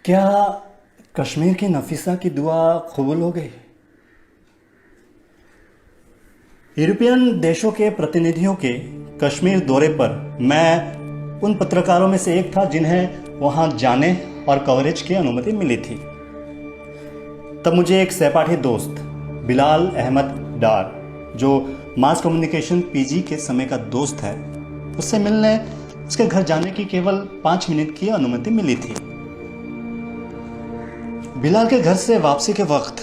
क्या कश्मीर की नफीसा की दुआ कबूल हो गई? यूरोपियन देशों के प्रतिनिधियों के कश्मीर दौरे पर मैं उन पत्रकारों में से एक था जिन्हें वहां जाने और कवरेज की अनुमति मिली थी। तब मुझे एक सहपाठी दोस्त बिलाल अहमद डार, जो मास कम्युनिकेशन पीजी के समय का दोस्त है, उससे मिलने उसके घर जाने की केवल 5 मिनट की अनुमति मिली थी। बिलाल के घर से वापसी के वक्त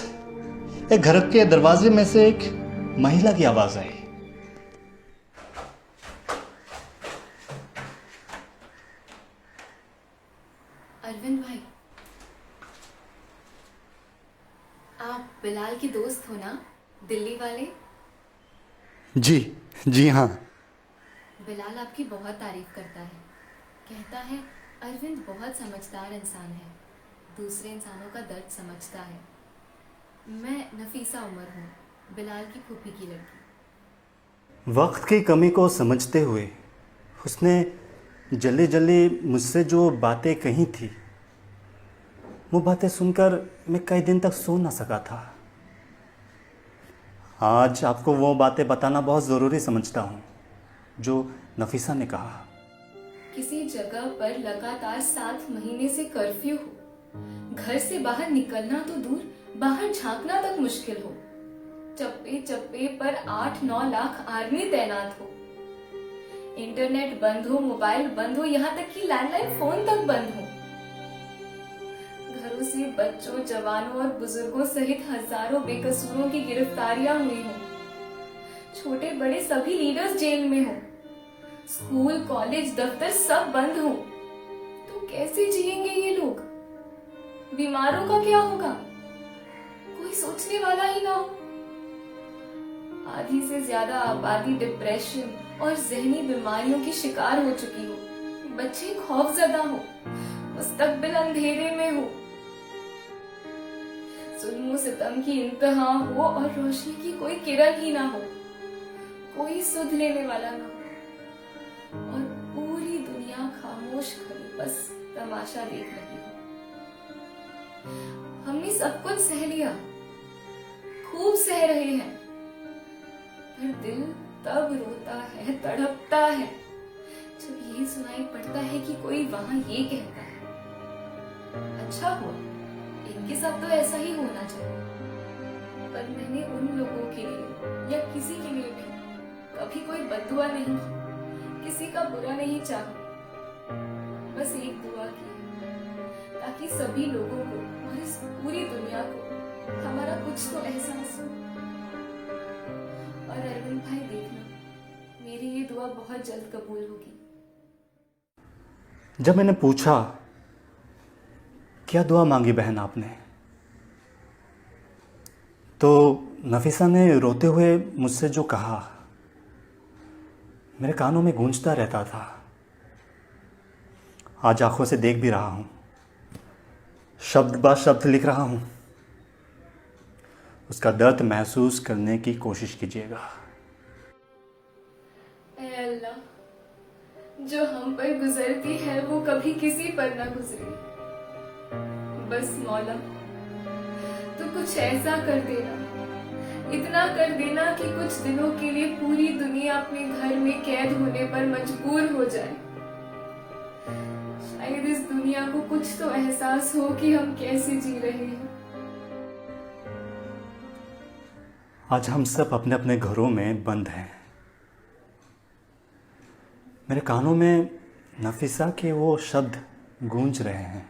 एक घर के दरवाजे में से एक महिला की आवाज आई। अरविंद भाई, आप बिलाल के दोस्त हो ना, दिल्ली वाले? जी, जी हाँ। बिलाल आपकी बहुत तारीफ करता है। कहता है अरविंद बहुत समझदार इंसान है, दूसरे इंसानों का दर्द समझता है। मैं नफीसा उमर हूँ, बिलाल की फूफी की लड़की। वक्त की कमी को समझते हुए उसने जल्दी जल्दी मुझसे जो बातें कही थी, वो बातें सुनकर मैं कई दिन तक सो ना सका था। आज आपको वो बातें बताना बहुत ज़रूरी समझता हूँ जो नफीसा ने कहा। किसी जगह पर लगातार 7 महीने से कर्फ्यू हो, घर से बाहर निकलना तो दूर, बाहर झांकना तक मुश्किल हो। चप्पे चप्पे पर 8-9 लाख आर्मी तैनात हो, इंटरनेट बंद हो, मोबाइल बंद हो, यहाँ तक कि लैंडलाइन फोन तक बंद हो। घरों से बच्चों, जवानों और बुजुर्गों सहित हजारों बेकसूरों की गिरफ्तारियां हुई हो, छोटे बड़े सभी लीडर्स जेल में हो, स्कूल कॉलेज दफ्तर सब बंद हो, तो कैसे जिएंगे ये लोग? बीमारों का क्या होगा? कोई सोचने वाला ही ना हो। आधी से ज्यादा आबादी डिप्रेशन और जहनी बीमारियों की शिकार हो चुकी हो, बच्चे खौफजदा हो, मुस्तकबिल अंधेरे में हो, जुल्म सितम की इंतहा हो और रोशनी की कोई किरण ही ना हो, कोई सुध लेने वाला ना हो, और पूरी दुनिया खामोश खड़ी बस तमाशा देख रही हो। हमने सब कुछ सह लिया, खूब सह रहे हैं, पर दिल तब रोता है, तड़पता है, जब ये सुनाई पड़ता है कि कोई वहां ये कहता है, अच्छा हुआ, इनके साथ तो ऐसा ही होना चाहिए। पर मैंने उन लोगों के लिए या किसी के लिए भी कभी कोई बद्दुआ नहीं की, किसी का बुरा नहीं चाहा। बस एक दुआ की है, ताकि सभी लोगों को और इस पूरी दुनिया को हमारा कुछ तो एहसास हो। और अरविंद भाई देखना, मेरी ये दुआ बहुत जल्द कबूल होगी। जब मैंने पूछा, क्या दुआ मांगी बहन आपने, तो नफीसा ने रोते हुए मुझसे जो कहा मेरे कानों में गूंजता रहता था। आज आंखों से देख भी रहा हूँ, शब्द ब शब्द लिख रहा हूँ। उसका दर्द महसूस करने की कोशिश कीजिएगा। ऐ अल्लाह, जो हम पर गुजरती है वो कभी किसी पर ना गुजरे। बस मौला, तो कुछ ऐसा कर देना, इतना कर देना कि कुछ दिनों के लिए पूरी दुनिया अपने घर में कैद होने पर मजबूर हो जाए। शायद इस दुनिया को कुछ तो एहसास हो कि हम कैसे जी रहे हैं। आज हम सब अपने अपने घरों में बंद हैं। मेरे कानों में नफीसा के वो शब्द गूंज रहे हैं।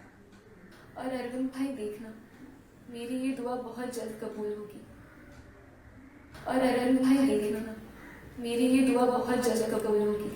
और अरविंद भाई देखना, मेरी ये दुआ बहुत जल्द कबूल होगी। और अरविंद भाई देखना, मेरी ये दुआ बहुत जल्द कबूल होगी।